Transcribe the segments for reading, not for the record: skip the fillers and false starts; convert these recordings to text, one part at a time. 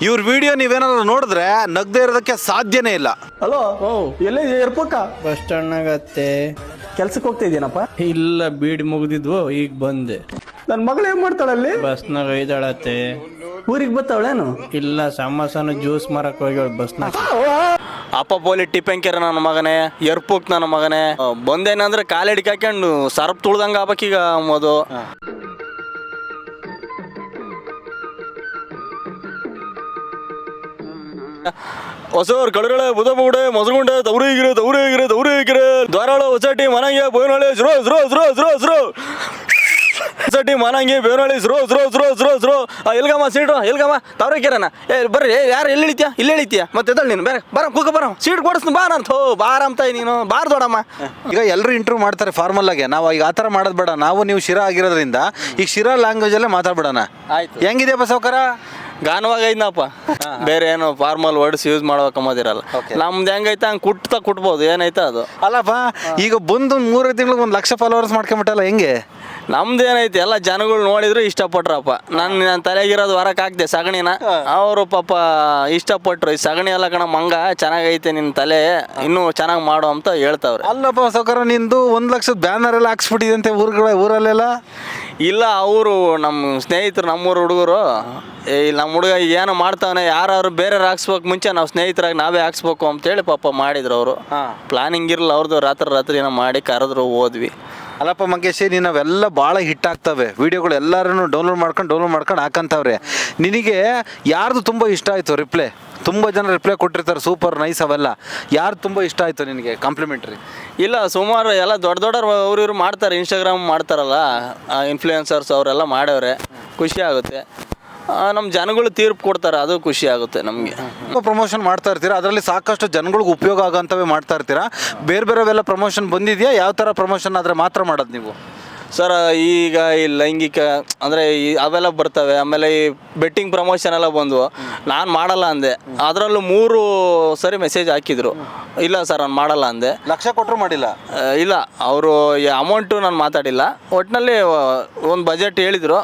ಇವ್ರ ವಿಡಿಯೋ ನೀವೇನಾದ್ರು ನೋಡಿದ್ರೆ ನಗ್ದೇ ಇರೋದಕ್ಕೆ ಸಾಧ್ಯನೇ ಇಲ್ಲ. ಹಲೋ, ಎಲ್ಲೇ ಏರ್ಪೋಕ? ಬಸ್ ಸ್ಟ್ಯಾಂಡ್ನಾಗತ್ತೆ. ಕೆಲ್ಸಕ್ಕೆ ಹೋಗ್ತಾ ಇದೀನಪ್ಪ. ಇಲ್ಲ, ಬೀಡಿ ಮುಗ್ದಿದ್ವು, ಈಗ ಬಂದೆ. ನನ್ನ ಮಗಳು ಏನ್ ಮಾಡ್ತಾಳಲ್ಲಿ? ಬಸ್ನಾಗ ಒಯ್ದಾಳತ್ತೆ. ಊರಿಗೆ ಬರ್ತಾವಳೇನು? ಇಲ್ಲ, ಸಮೋಸನ ಜ್ಯೂಸ್ ಮಾರಕ್ ಹೋಗ್ಯಾಳ ಬಸ್ನಾಗ. ಅಪ್ಪ ಪೋಲಿ ಟಿಪ್ಪಂಕೆರ ನನ್ನ ಮಗನೇ, ಎರ್ಪುಕ್ ನನ್ನ ಮಗನೇ. ಬಂದೇನಂದ್ರೆ ಕಾಲಿಡಿಗೆ ಹಾಕೊಂಡು ಸರ್ಪ್ ತುಳ್ದಂಗ ಆಗ್ಬೇಕೀಗ ಮದು. ಹೊಸವ್ರ ಕಳಗಳೆ ಬುಧಬುಡೆ ಮೊಸಗುಂಡೆ ದೌರಿಗಿರೆ ದೌರಿಗಿರೆ ದೌರಿಗಿರೆ ಧಾರಾಳ ಹೊಸಟಿ ಮನಂಗೆ ಬೋನಳೆ ಸ್ರೋ ಸ್ರೋ ಸ್ರೋ ಸ್ರೋ ಸ್ರೋ ಹೊಸಟಿ ಮನಂಗೆ ಬೇವನಳ್ಳಿ ಸ್ರೋ ಸ್ರೋ ಸ್ರೋ ಸ್ರೋ ಸ್ರೋ. ಎಲ್ಗಮ್ಮ ಸೀಟು ಎಲ್ಗಮ್ಮ ತವ್ರಿಕೆರನ. ಬರ್ರಿ ಯಾರು ಎಲ್ಲಿ ಇಳಿತೀಯ? ಇಲ್ಲಿ ಇಳಿತೀಯ ಮತ್ತೆ ಎದಳು ನೀನು ಬೇರೆ ಬರ ಕೂಕ ಬರ ಸೀಟ್ ಕೊಡಿಸ್ತೀನಿ ಬಾ ನಾನು. ಬಾರ ಅಂತ ನೀನು ಬಾರ್ ದೊಡಮ್ಮ. ಈಗ ಎಲ್ಲರೂ ಇಂಟರ್ವ್ಯೂ ಮಾಡ್ತಾರೆ ಫಾರ್ಮಲ್ ಆಗಿ. ನಾವು ಈಗ ಆ ಥರ ಮಾಡೋದು ಬೇಡ. ನಾವು ನೀವು ಶಿರಾ ಆಗಿರೋದ್ರಿಂದ ಈಗ ಶಿರಾ ಲ್ಯಾಂಗ್ವೇಜಲ್ಲೇ ಮಾತಾಡ್ಬಿಡೋಣ. ಆಯ್ತು. ಹೆಂಗಿದೆ ಬಸವಕರ? ಗಾನವಾಗೈದ್ನಪ್ಪ. ಬೇರೆ ಏನು ಫಾರ್ಮಲ್ ವರ್ಡ್ಸ್ ಯೂಸ್ ಮಾಡ್ಬೇಕಂಬೋದಿರಲ್ಲ. ನಮ್ದು ಹೆಂಗೈತೆ ಹಂಗೆ ಕುಟ್ಬೋದು, ಏನೈತೆ ಅದು. ಅಲ್ಲಪ್ಪ, ಈಗ ಬಂದು 3 ತಿಂಗಳಿಗೆ 1 ಲಕ್ಷ ಫಾಲೋವರ್ಸ್ ಮಾಡ್ಕೊಂಬಿಟ್ಟಲ್ಲ, ಹೆಂಗೆ? ನಮ್ದು ಏನೈತಿ ಎಲ್ಲ ಜನಗಳು ನೋಡಿದ್ರು ಇಷ್ಟಪಟ್ರಪ್ಪ. ನನ್ನ ತಲೆಗಿರೋದು ಹೊರಕ್ಕೆ ಹಾಕ್ದೆ ಸಗಣಿನ. ಅವರು ಪಾಪ ಇಷ್ಟಪಟ್ರು. ಈ ಸಗಣಿ ಎಲ್ಲ ಕಣ ಮಂಗ ಚೆನ್ನಾಗೈತೆ ನಿನ್ನ ತಲೆ, ಇನ್ನೂ ಚೆನ್ನಾಗಿ ಮಾಡು ಅಂತ ಹೇಳ್ತಾವ್ರೆ. ಅಲ್ಲಪ್ಪ ಬಸವಕರ, ನಿಂದು 1 ಲಕ್ಷದ ಬ್ಯಾನರ್ ಎಲ್ಲ ಹಾಕ್ಸ್ಬಿಟ್ಟಿದಂತೆ ಊರಲ್ಲೆಲ್ಲ. ಇಲ್ಲ, ಅವರು ನಮ್ಮ ಸ್ನೇಹಿತರು, ನಮ್ಮೂರು ಹುಡುಗರು, ನಮ್ಮ ಹುಡುಗ ಏನೋ ಮಾಡ್ತಾವನೆ, ಯಾರು ಬೇರೆ ಹಾಕ್ಸ್ಬೇಕು ಮುಂಚೆ ನಾವು ಸ್ನೇಹಿತರಾಗಿ ನಾವೇ ಹಾಕ್ಸ್ಬೇಕು ಅಂತೇಳಿ ಪಾಪ ಮಾಡಿದ್ರು ಅವರು. ಪ್ಲಾನಿಂಗ್ ಇರಲ್ಲ ಅವ್ರದ್ದು. ರಾತ್ರಿ ಏನೋ ಮಾಡಿ ಕರೆದ್ರು, ಹೋದ್ವಿ. ಅಲ್ಲಪ್ಪ ಮಂಗೇಶಿ, ನೀನು ಅವೆಲ್ಲ ಭಾಳ ಹಿಟ್ ಆಗ್ತವೆ ವಿಡಿಯೋಗಳು. ಎಲ್ಲರೂ ಡೌನ್ಲೋಡ್ ಮಾಡ್ಕೊಂಡು ಹಾಕಂತವ್ರೆ. ನಿನಗೆ ಯಾರ್ದು ತುಂಬ ಇಷ್ಟ ಆಯಿತು ರಿಪ್ಲೈ? ತುಂಬ ಜನ ರಿಪ್ಲೈ ಕೊಟ್ಟಿರ್ತಾರೆ, ಸೂಪರ್ ನೈಸ್ ಅವೆಲ್ಲ. ಯಾರು ತುಂಬ ಇಷ್ಟ ಆಯಿತು ನಿನಗೆ ಕಾಂಪ್ಲಿಮೆಂಟ್ರಿ? ಇಲ್ಲ, ಸುಮಾರು ಎಲ್ಲ ದೊಡ್ಡ ಅವ್ರು ಮಾಡ್ತಾರೆ, ಇನ್ಸ್ಟಾಗ್ರಾಮ್ ಮಾಡ್ತಾರಲ್ಲ ಇನ್ಫ್ಲೂಯೆನ್ಸರ್ಸ್, ಅವರೆಲ್ಲ ಮಾಡವ್ರೆ. ಖುಷಿ ಆಗುತ್ತೆ. ನಮ್ಮ ಜನಗಳು ತೀರ್ಪು ಕೊಡ್ತಾರೆ, ಅದು ಖುಷಿ ಆಗುತ್ತೆ ನಮಗೆ. ಪ್ರಮೋಷನ್ ಮಾಡ್ತಾ ಇರ್ತೀರಾ, ಅದರಲ್ಲಿ ಸಾಕಷ್ಟು ಜನಗಳಿಗೆ ಉಪಯೋಗ ಆಗೋಂಥವೇ ಮಾಡ್ತಾ ಇರ್ತೀರಾ. ಬೇರೆಲ್ಲ ಪ್ರಮೋಷನ್ ಬಂದಿದೆಯಾ? ಯಾವ ಥರ ಪ್ರಮೋಷನ್ ಆದರೆ ಮಾತ್ರ ಮಾಡೋದು ನೀವು? ಸರ್, ಈಗ ಈ ಲೈಂಗಿಕ ಅಂದರೆ ಅವೆಲ್ಲ ಬರ್ತವೆ. ಆಮೇಲೆ ಈ ಬೆಟ್ಟಿಂಗ್ ಪ್ರಮೋಷನ್ ಎಲ್ಲ ಬಂದವು. ನಾನು ಮಾಡಲ್ಲ ಅಂದೆ. ಅದರಲ್ಲೂ 3 ಸರಿ ಮೆಸೇಜ್ ಹಾಕಿದ್ರು. ಇಲ್ಲ ಸರ್, ನಾನು ಮಾಡಲ್ಲ ಅಂದೆ. ಲಕ್ಷ ಕೊಟ್ಟರು ಮಾಡಿಲ್ಲ? ಇಲ್ಲ, ಅವರು ಅಮೌಂಟು ನಾನು ಮಾತಾಡಿಲ್ಲ. ಒಟ್ಟಿನಲ್ಲಿ ಒಂದು ಬಜೆಟ್ ಹೇಳಿದರು,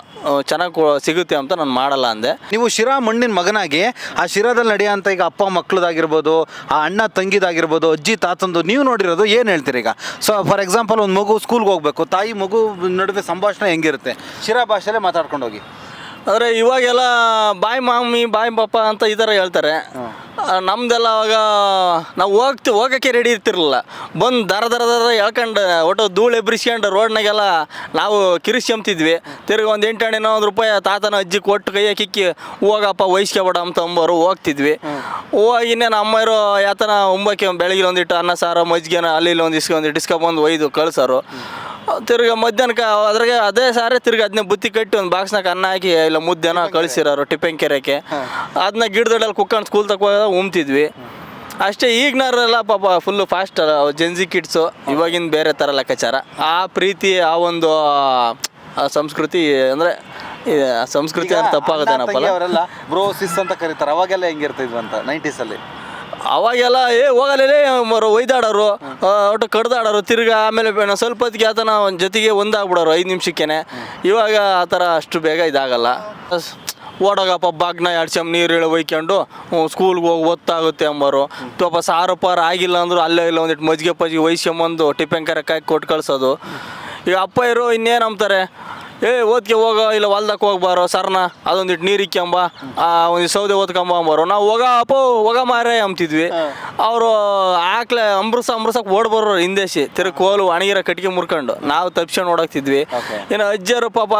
ಚೆನ್ನಾಗಿ ಸಿಗುತ್ತೆ ಅಂತ. ನಾನು ಮಾಡಲ್ಲ ಅಂದೆ. ನೀವು ಶಿರಾ ಮಣ್ಣಿನ ಮಗನಾಗಿ ಆ ಶಿರಾದಲ್ಲಿ ನಡೆಯೋಂಥ ಈಗ ಅಪ್ಪ ಮಕ್ಕಳದಾಗಿರ್ಬೋದು, ಆ ಅಣ್ಣ ತಂಗಿದಾಗಿರ್ಬೋದು, ಅಜ್ಜಿ ತಾತಂದು ನೀವು ನೋಡಿರೋದು ಏನು ಹೇಳ್ತೀರಿ ಈಗ? ಸೊ ಫಾರ್ ಎಕ್ಸಾಂಪಲ್, ಒಂದು ಮಗು ಸ್ಕೂಲ್ಗೆ ಹೋಗ್ಬೇಕು, ತಾಯಿ ಮಗು ನಡುವೆ ಸಂಭಾಷಣೆ ಹೆಂಗಿರುತ್ತೆ? ಶಿರಾ ಭಾಷೆಯಲ್ಲೇ ಮಾತಾಡ್ಕೊಂಡು ಹೋಗಿ. ಆದರೆ ಇವಾಗೆಲ್ಲ ಬಾಯ್ ಮಾಮಿ ಬಾಯ್ ಪಾಪ ಅಂತ ಈ ಥರ ಹೇಳ್ತಾರೆ. ನಮ್ದೆಲ್ಲ ಅವಾಗ ನಾವು ಹೋಗೋಕ್ಕೆ ರೆಡಿ ಇರ್ತಿರಲಿಲ್ಲ. ಬಂದು ದರ ಎಳ್ಕೊಂಡು ಒಟ್ಟು ಧೂಳು ಎಬ್ರಿಸ್ಕೊಂಡು ರೋಡ್ನಾಗೆಲ್ಲ ನಾವು ಕಿರಿಸ್ಕೊಂತಿದ್ವಿ. ತಿರ್ಗಿ ಒಂದು 8 ರೂಪಾಯಿ ತಾತನ ಅಜ್ಜಿ ಕೊಟ್ಟು ಕೈಯ ಕಿಕ್ಕಿ ಹೋಗಪ್ಪ ವಹಿಸ್ಕೊಬೇಡ ಅಂತ ಅಂಬೋರು ಹೋಗ್ತಿದ್ವಿ. ಹೋಗಿ ಇನ್ನೇನು ಅಮ್ಮರು ಯಾತನ ಉಂಬಕ್ಕೆ ಬೆಳಗ್ಗೆ ಒಂದಿಟ್ಟು ಅನ್ನ ಸಾರು ಮಜ್ಜಿಗೆನ ಅಲ್ಲಿ ಒಂದು ಇಸ್ಕೊಂಬಂದು ಒಯ್ದು ಕಳ್ಸೋರು. ತಿರ್ಗಿ ಮಧ್ಯಾಹ್ನಕ್ಕೆ ಅದ್ರಾಗೆ ಅದೇ ಸಾರೇ ತಿರ್ಗಿ ಅದನ್ನ ಬುತ್ತಿ ಕಟ್ಟಿ ಒಂದು ಬಾಕ್ಸ್ನಾಗ ಅನ್ನ ಹಾಕಿ ಇಲ್ಲ ಮುದ್ದೆನ ಕಳಿಸಿರೋರು ಟಿಪ್ಪಂಕೆರೆಗೆ. ಅದನ್ನ ಗಿಡದಲ್ಲೆಲ್ಲ ಕುಕ್ಕಂಡು ಸ್ಕೂಲ್ ತಗೋ ಉಮ್ತಿದ್ವಿ ಅಷ್ಟೇ. ಈಗಿನವರೆಲ್ಲ ಪಾಪ ಫುಲ್ಲು ಫಾಸ್ಟ್ ಜೆನ್ಜಿ ಕಿಡ್ಸು. ಇವಾಗಿನ ಬೇರೆ ಥರ ಲೆಕ್ಕಾಚಾರ. ಆ ಪ್ರೀತಿ, ಆ ಒಂದು ಸಂಸ್ಕೃತಿ ಅಂದರೆ ಸಂಸ್ಕೃತಿ ಅಂತ ತಪ್ಪಾಗುತ್ತೇನಪ್ಪಲ್ಲ. ಅವರೆಲ್ಲ ಬ್ರೋ ಸಿಸ್ ಅಂತ ಕರೀತಾರೆ. ಅವಾಗೆಲ್ಲ ಹೆಂಗಿರ್ತಿದ್ವಿ ಅಂತ 90s ಅವಾಗೆಲ್ಲ ಹೋಗಲೇ ಒಯ್ದಾಡೋರು, ಒಟ್ಟು ಕಡ್ದಾಡೋರು. ತಿರ್ಗಿ ಆಮೇಲೆ ಸ್ವಲ್ಪ ಹೊತ್ತಿಗೆ ಆತನ ಜೊತೆಗೆ ಒಂದಾಗ್ಬಿಡೋರು 5 ನಿಮಿಷಕ್ಕೇನೆ. ಇವಾಗ ಆ ಥರ ಅಷ್ಟು ಬೇಗ ಇದಾಗಲ್ಲ. ಓಡೋಗಪ್ಪ ಬಾಗ್ನ 2 ಚಮ್ ನೀರು ಇಳಿ ಒಯ್ಕೊಂಡು ಸ್ಕೂಲ್ಗೆ ಹೋಗಿ ಒತ್ತಾಗುತ್ತೆ ಅಂಬೋರು. ಪಾಪ ಸಾರು ಪಾರು ಆಗಿಲ್ಲ ಅಂದರು ಅಲ್ಲೇ ಇಲ್ಲ ಒಂದಿಟ್ಟು ಮಜ್ಜಿಗೆ ಪಜ್ಜಿಗೆ ವಹಿಸ್ಕೊಂಬಂದು ಟಿಪ್ಪಂಕೆರೆ ಕಾಯಿ ಕೊಟ್ಟು ಕಳ್ಸೋದು. ಈಗ ಅಪ್ಪ ಇರೋ ಇನ್ನೇನು ಅಂತಾರೆ, ಓದ್ಕೆ ಹೋಗೋ ಇಲ್ಲ ಹೊಲ್ದಕ್ಕೆ ಹೋಗ್ಬಾರೋ ಸರ್ನ ಅದೊಂದಿಟ್ಟು ನೀರು ಇಕ್ಕೊಂಬ, ಒಂದು ಸೌದೆ ಓದ್ಕೊಂಬ ಅಂಬಾರೋ. ನಾವು ಹೋಗ ಮಾರೇ ಅಂತಿದ್ವಿ. ಅವರು ಆಕ್ಲೆ ಅಂಬ್ರಸಕ್ಕೆ ಓಡ್ಬರೋರು ಹಿಂದೇಶಿ. ತಿರ್ಗಿ ಕೋಲು ಒಣಗಿರೋ ಕಟ್ಟಿಗೆ ಮುರ್ಕೊಂಡು ನಾವು ತಪ್ಸ್ಕೊಂಡು ಓಡಾಕ್ತಿದ್ವಿ. ಇನ್ನು ಅಜ್ಜರು ಪಾಪ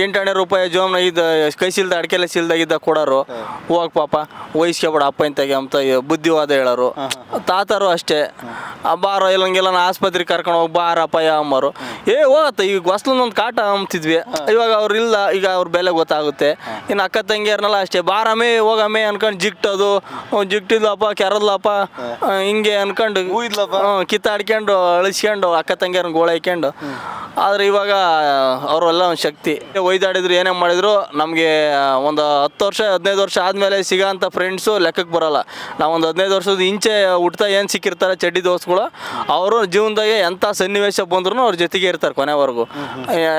8 ರೂಪಾಯಿ ಜೋಮ್ನ ಇದ್ದ ಕೈ ಸಿಲ್ದ ಅಡಿಕೆಲ್ಲ ಸಿಲ್ದಾಗಿದ್ದ ಕೊಡೋರು. ಹೋಗಿ ಪಾಪ ವಹಿಸ್ಕೊಬೇಡ ಅಪ್ಪ ಇಂತಾಗೆ ಅಂತ ಬುದ್ಧಿವಾದ ಹೇಳೋರು. ತಾತರು ಅಷ್ಟೇ, ಬಾರೋ ಇಲ್ಲಂಗೆಲ್ಲ ಆಸ್ಪತ್ರೆಗೆ ಕರ್ಕೊಂಡು ಹೋಗಿ ಬಾರಪ್ಪಯ್ಯ ಅಂಬರು. ಹೋಗತ್ತ ಈಗ ಹೊಸ್ಲೊಂದೊಂದು ಕಾಟ ಅಂತಿದ್ವಿ. ಇವಾಗ ಅವ್ರು ಇಲ್ಲ, ಈಗ ಅವ್ರ ಬೆಲೆ ಗೊತ್ತಾಗುತ್ತೆ. ಇನ್ನು ಅಕ್ಕ ತಂಗಿಯರ್ನೆಲ್ಲ ಅಷ್ಟೇ, ಬಾರಮ್ಮೆ ಹೋಗಮ್ಮೆ ಅನ್ಕೊಂಡು ಜಿಕ್ಟೋದು, ಜಿಕ್ಟಿದ್ಲಪ್ಪ ಕೆರದ್ಲಪ್ಪ ಹಿಂಗೆ ಅನ್ಕೊಂಡು ಕಿತ್ತಾಡ್ಕೊಂಡು ಅಳಿಸ್ಕೊಂಡು ಅಕ್ಕ ತಂಗಿಯರ್ನ ಗೋಳೈಕೊಂಡು. ಆದರೆ ಇವಾಗ ಅವರೆಲ್ಲ ಒಂದು ಶಕ್ತಿ. ಒಯ್ದಾಡಿದ್ರು ಏನೇ ಮಾಡಿದ್ರು ನಮಗೆ ಒಂದು 10 ವರ್ಷ 15 ವರ್ಷ ಆದಮೇಲೆ ಸಿಗೋಂಥ ಫ್ರೆಂಡ್ಸು ಲೆಕ್ಕಕ್ಕೆ ಬರೋಲ್ಲ. ನಾವು ಒಂದು 15 ವರ್ಷದ ಇಂಚೆ ಹುಟ್ತಾ ಏನು ಸಿಕ್ಕಿರ್ತಾರೆ ಚಡ್ಡಿ ದೋಸ್ಗಳು, ಅವರು ಜೀವನದಾಗೆ ಎಂಥ ಸನ್ನಿವೇಶ ಬಂದ್ರೂ ಅವ್ರ ಜೊತೆಗೆ ಇರ್ತಾರೆ ಕೊನೆವರೆಗೂ.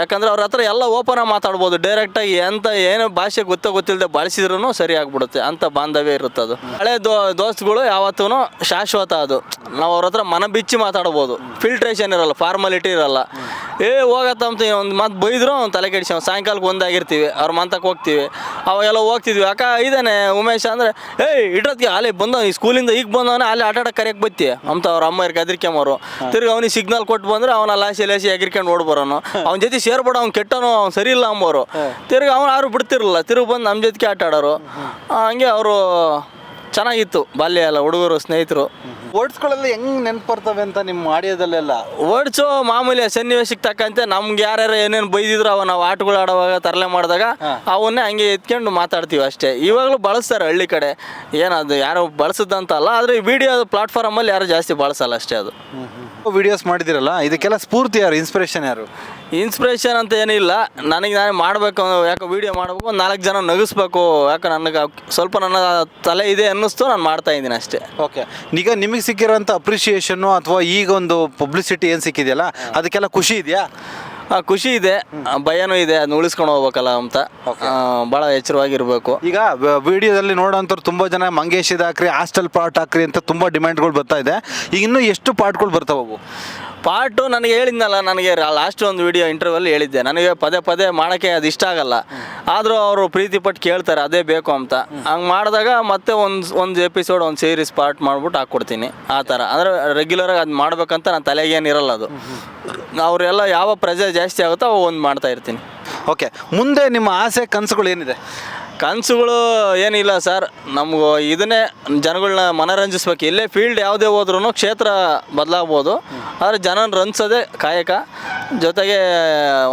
ಯಾಕಂದರೆ ಅವ್ರ ಹತ್ರ ಎಲ್ಲ ಓಪನ್ ಆಗಿ ಮಾತಾಡ್ಬೋದು, ಡೈರೆಕ್ಟಾಗಿ ಎಂತ ಏನು ಭಾಷೆ ಗೊತ್ತಿಲ್ಲದೆ ಬಳಸಿದ್ರೂ ಸರಿ ಆಗ್ಬಿಡುತ್ತೆ ಅಂತ ಬಾಂಧವ್ಯ ಇರುತ್ತೆ ಅದು. ಹಳೆ ದೋಸ್ತುಗಳು ಯಾವತ್ತೂ ಶಾಶ್ವತ, ಅದು ನಾವು ಅವ್ರ ಹತ್ರ ಮನ ಬಿಚ್ಚಿ ಮಾತಾಡ್ಬೋದು, ಫಿಲ್ಟ್ರೇಷನ್ ಇರಲ್ಲ, ಫಾರ್ಮಾಲಿಟಿ ಇರಲ್ಲ. ಹೋಗತ್ತಂತ ಒಂದು ಮಾತು ಬೈದ್ರು ಅವ್ನು ತಲೆ ಕೆಡಿಸಿ ಸಾಯಂಕಾಲಕ್ಕೆ ಒಂದಾಗಿರ್ತೀವಿ, ಅವ್ರ ಮಂತಕ್ಕೆ ಹೋಗ್ತೀವಿ, ಅವಾಗೆಲ್ಲ ಹೋಗ್ತಿದ್ವಿ. ಅಕ್ಕ ಇದ್ದಾನೆ ಉಮೇಶ್ ಅಂದರೆ ಇಟ್ಟೊತ್ತಿಗೆ ಅಲ್ಲಿ ಬಂದವ, ಈ ಸ್ಕೂಲಿಂದ ಈಗ ಬಂದವನ ಅಲ್ಲಿ ಆಟಾಡಕ್ಕೆ ಕರೆಯಕ್ಕೆ ಬತ್ತಿ ಅಂತ ಅವ್ರ ಅಮ್ಮ ಗದ್ರಿಕೆಮ್ಮರು. ತಿರ್ಗಿ ಅವನಿಗೆ ಸಿಗ್ನಲ್ ಕೊಟ್ಟು ಬಂದರೆ ಅವನ ಲಾಸಿ ಎಗಿರ್ಕೊಂಡು ಓಡ್ಬರೋನು, ಅವ್ನ ಜೊತೆ ಸೇರ್ಬೇಡ, ಅವ್ನು ಕೆಟ್ಟನು, ಅವ್ನು ಸರಿ ಇಲ್ಲ ಅಂಬೋರು. ತಿರ್ಗಿ ಅವ್ನು ಯಾರು ಬಿಡ್ತಿರಲಿಲ್ಲ, ತಿರ್ಗಿ ಬಂದು ನಮ್ಮ ಜೊತೆಗೆ ಆಟ ಆಡೋರು. ಹಂಗೆ ಅವರು ಚೆನ್ನಾಗಿತ್ತು ಬಾಲ್ಯ ಎಲ್ಲ, ಹುಡುಗರು ಸ್ನೇಹಿತರು. ವರ್ಡ್ಸ್ಗಳೆಲ್ಲ ಹೆಂಗ್ ನೆನ್ಪು ಬರ್ತವೆ ಅಂತ ನಿಮ್ಮ ಆಡಿಯೋದಲ್ಲೆಲ್ಲ? ವರ್ಡ್ಸು ಮಾಮೂಲಿ ಸನ್ನಿವೇಶಕ್ಕೆ ತಕ್ಕಂತೆ ನಮ್ಗೆ ಯಾರ್ಯಾರು ಏನೇನು ಬೈದಿದ್ರು ಅವ ನಾವು ಆಟಗಳು ಆಡುವಾಗ ತರಲೆ ಮಾಡಿದಾಗ ಅವನ್ನೇ ಹಂಗೆ ಎತ್ಕೊಂಡು ಮಾತಾಡ್ತೀವಿ ಅಷ್ಟೇ. ಇವಾಗಲೂ ಬಳಸ್ತಾರೆ ಹಳ್ಳಿ ಕಡೆ, ಏನದು ಯಾರು ಬಳಸದಂತಲ್ಲ, ಆದರೆ ವಿಡಿಯೋ ಪ್ಲಾಟ್ಫಾರ್ಮಲ್ಲಿ ಯಾರು ಜಾಸ್ತಿ ಬಳಸಲ್ಲ ಅಷ್ಟೇ. ಅದು ವಿಡಿಯೋಸ್ ಮಾಡಿದಿರಲ್ಲ, ಇದಕ್ಕೆಲ್ಲ ಸ್ಫೂರ್ತಿ ಯಾರು, ಇನ್ಸ್ಪಿರೇಷನ್ ಯಾರು? ಇನ್ಸ್ಪಿರೇಷನ್ ಅಂತ ಏನಿಲ್ಲ, ನನಗೆ ನಾನೇ ಮಾಡಬೇಕು, ಯಾಕೆ ವೀಡಿಯೋ ಮಾಡಬೇಕು, ಒಂದು 4 ಜನ ನಗಿಸ್ಬೇಕು, ಯಾಕೆ ನನಗೆ ಸ್ವಲ್ಪ ನನ್ನ ತಲೆ ಇದೆ ಅನ್ನಿಸ್ತು, ನಾನು ಮಾಡ್ತಾ ಇದ್ದೀನಿ ಅಷ್ಟೇ. ಓಕೆ, ಈಗ ನಿಮಗೆ ಸಿಕ್ಕಿರೋಂಥ ಅಪ್ರಿಷಿಯೇಷನ್ನು ಅಥವಾ ಈಗ ಒಂದು ಪಬ್ಲಿಸಿಟಿ ಏನು ಸಿಕ್ಕಿದೆಯಲ್ಲ ಅದಕ್ಕೆಲ್ಲ ಖುಷಿ ಇದೆಯಾ? ಖುಷಿ ಇದೆ, ಭಯನೂ ಇದೆ, ಅದನ್ನ ಉಳಿಸ್ಕೊಂಡು ಹೋಗ್ಬೇಕಲ್ಲ ಅಂತ ಭಾಳ ಎಚ್ಚರವಾಗಿರ್ಬೇಕು. ಈಗ ವಿಡಿಯೋದಲ್ಲಿ ನೋಡೋಂಥವ್ರು ತುಂಬ ಜನ ಮಂಗೇಶ್ ಹಾಕ್ರಿ, ಹಾಸ್ಟೆಲ್ ಪಾರ್ಟ್ ಹಾಕ್ರಿ ಅಂತ ತುಂಬ ಡಿಮ್ಯಾಂಡ್ಗಳು ಬರ್ತಾ ಇದೆ. ಈಗ ಇನ್ನೂ ಎಷ್ಟು ಪಾರ್ಟ್ಗಳು ಬರ್ತಾವವು? ಪಾರ್ಟು ನನಗೆ ಹೇಳಿದ್ನಲ್ಲ, ನನಗೆ ಲಾಸ್ಟ್ ಒಂದು ವಿಡಿಯೋ ಇಂಟರ್ವ್ಯೂಲ್ಲಿ ಹೇಳಿದ್ದೆ, ನನಗೆ ಪದೇ ಮಾಡಕ್ಕೆ ಅದು ಇಷ್ಟ ಆಗಲ್ಲ, ಆದರೂ ಅವರು ಪ್ರೀತಿ ಪಟ್ಟು ಕೇಳ್ತಾರೆ ಅದೇ ಬೇಕು ಅಂತ. ಹಂಗೆ ಮಾಡಿದಾಗ ಮತ್ತೆ ಒಂದು ಎಪಿಸೋಡ್, ಒಂದು ಸೀರೀಸ್ ಪಾರ್ಟ್ ಮಾಡ್ಬಿಟ್ಟು ಹಾಕ್ಕೊಡ್ತೀನಿ. ಆ ಥರ ಅಂದರೆ ರೆಗ್ಯುಲರಾಗಿ ಅದು ಮಾಡ್ಬೇಕಂತ ನನ್ನ ತಲೆಗೇನಿರಲ್ಲ. ಅದು ಅವರೆಲ್ಲ ಯಾವ ಪ್ರೆಜರ್ ಜಾಸ್ತಿ ಆಗುತ್ತೋ ಅವು ಒಂದು ಮಾಡ್ತಾ ಇರ್ತೀನಿ. ಓಕೆ, ಮುಂದೆ ನಿಮ್ಮ ಆಸೆ ಕನಸುಗಳು ಏನಿದೆ? ಕನಸುಗಳು ಏನಿಲ್ಲ ಸರ್, ನಮಗೂ ಇದನ್ನೇ ಜನಗಳನ್ನ ಮನರಂಜಿಸ್ಬೇಕು. ಎಲ್ಲೇ ಫೀಲ್ಡ್ ಯಾವುದೇ ಹೋದ್ರೂ ಕ್ಷೇತ್ರ ಬದಲಾಗ್ಬೋದು, ಆದರೆ ಜನನ ರಂಜಿಸೋದೇ ಕಾಯಕ. ಜೊತೆಗೆ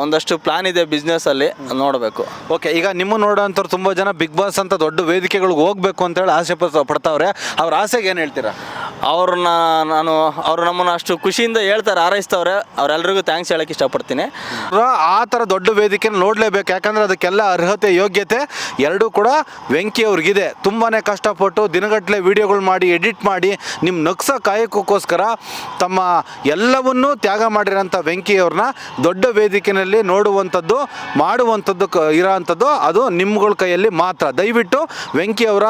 ಒಂದಷ್ಟು ಪ್ಲಾನ್ ಇದೆ ಬಿಸ್ನೆಸ್ಸಲ್ಲಿ, ನೋಡಬೇಕು. ಓಕೆ, ಈಗ ನಿಮ್ಮ ನೋಡೋಂಥವ್ರು ತುಂಬ ಜನ ಬಿಗ್ ಬಾಸ್ ಅಂತ ದೊಡ್ಡ ವೇದಿಕೆಗಳಿಗೆ ಹೋಗ್ಬೇಕು ಅಂತೇಳಿ ಆಸೆ ಪಡ್ತಾವ್ರೆ. ಅವ್ರ ಆಸೆಗೆ ಏನು ಹೇಳ್ತೀರಾ? ಅವರು ನಮ್ಮನ್ನು ಅಷ್ಟು ಖುಷಿಯಿಂದ ಹೇಳ್ತಾರೆ, ಹಾರೈಸ್ತವ್ರೆ, ಅವರೆಲ್ಲರಿಗೂ ಥ್ಯಾಂಕ್ಸ್ ಹೇಳೋಕ್ಕೆ ಇಷ್ಟಪಡ್ತೀನಿ. ಆ ಥರ ದೊಡ್ಡ ವೇದಿಕೆನ ನೋಡಲೇಬೇಕು, ಯಾಕಂದರೆ ಅದಕ್ಕೆಲ್ಲ ಅರ್ಹತೆ, ಯೋಗ್ಯತೆ ಎರಡೂ ಕೂಡ ವೆಂಕಿ ಅವ್ರಿಗಿದೆ. ತುಂಬಾ ಕಷ್ಟಪಟ್ಟು ದಿನಗಟ್ಟಲೆ ವೀಡಿಯೋಗಳು ಮಾಡಿ, ಎಡಿಟ್ ಮಾಡಿ, ನಿಮ್ಮ ನಗ್ಸೋ ಕಾಯಕಕ್ಕೋಸ್ಕರ ತಮ್ಮ ಎಲ್ಲವನ್ನೂ ತ್ಯಾಗ ಮಾಡಿರೋಂಥ ವೆಂಕಿ ಅವ್ರನ್ನ ದೊಡ್ಡ ವೇದಿಕೆಯಲ್ಲಿ ನೋಡುವಂಥದ್ದು, ಮಾಡುವಂಥದ್ದು ಇರೋವಂಥದ್ದು ಅದು ನಿಮ್ಗಳ ಕೈಯಲ್ಲಿ ಮಾತ್ರ. ದಯವಿಟ್ಟು ವೆಂಕಿ ಅವರ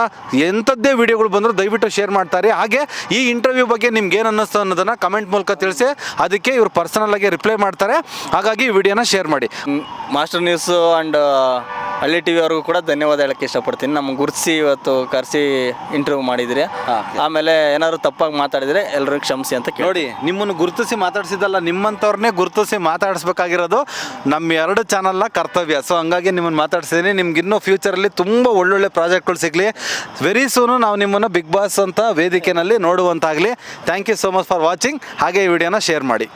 ಎಂಥದ್ದೇ ವೀಡಿಯೋಗಳು ಬಂದರೂ ದಯವಿಟ್ಟು ಶೇರ್ ಮಾಡ್ತಾರೆ. ಹಾಗೆ ಈ ಇಂಟರ್ವ್ಯೂ ಬಗ್ಗೆ ನಿಮ್ಗೆ ಏನು ಅನ್ನಿಸ್ತು ಅನ್ನೋದನ್ನು ಕಮೆಂಟ್ ಮೂಲಕ ತಿಳಿಸಿ, ಅದಕ್ಕೆ ಇವರು ಪರ್ಸನಲ್ ಆಗಿ ರಿಪ್ಲೈ ಮಾಡ್ತಾರೆ. ಹಾಗಾಗಿ ಈ ವಿಡಿಯೋನ ಶೇರ್ ಮಾಡಿ. ಮಾಸ್ಟರ್ ನ್ಯೂಸು ಆ್ಯಂಡ್ ಹಳ್ಳಿ ಟಿ ವಿ ಅವ್ರಿಗೂ ಕೂಡ ಧನ್ಯವಾದ ಹೇಳೋಕ್ಕೆ ಇಷ್ಟಪಡ್ತೀನಿ. ನಮ್ಗೆ ಗುರುತಿಸಿ ಇವತ್ತು ಕರೆಸಿ ಇಂಟರ್ವ್ಯೂ ಮಾಡಿದ್ರಿ. ಆಮೇಲೆ ಏನಾದ್ರು ತಪ್ಪಾಗಿ ಮಾತಾಡಿದರೆ ಎಲ್ಲರೂ ಕ್ಷಮಿಸಿ ಅಂತ ನೋಡಿ, ನಿಮ್ಮನ್ನು ಗುರುತಿಸಿ ಮಾತಾಡಿಸಿದಲ್ಲ, ನಿಮ್ಮಂಥವ್ರನ್ನೇ ಗುರುತಿಸಿ ಮಾತಾಡಿಸ್ಬೇಕಾಗಿರೋದು ನಮ್ಮ 2 ಚಾನಲ್ನ ಕರ್ತವ್ಯ. ಸೊ ಹಂಗಾಗಿ ನಿಮ್ಮನ್ನು ಮಾತಾಡ್ಸಿದ್ದೀನಿ. ನಿಮ್ಗೆ ಇನ್ನೂ ಫ್ಯೂಚರಲ್ಲಿ ತುಂಬ ಒಳ್ಳೊಳ್ಳೆ ಪ್ರಾಜೆಕ್ಟ್ಗಳು ಸಿಗಲಿ. ವೆರಿ ಸೂನು ನಾವು ನಿಮ್ಮನ್ನು ಬಿಗ್ ಬಾಸ್ ಅಂತ ವೇದಿಕೆಯಲ್ಲಿ ನೋಡುವಂತಾಗಲಿ. Thank you so much for watching. ಹಾಗೆ ಈ ವಿಡಿಯೋನ ಶೇರ್ ಮಾಡಿ.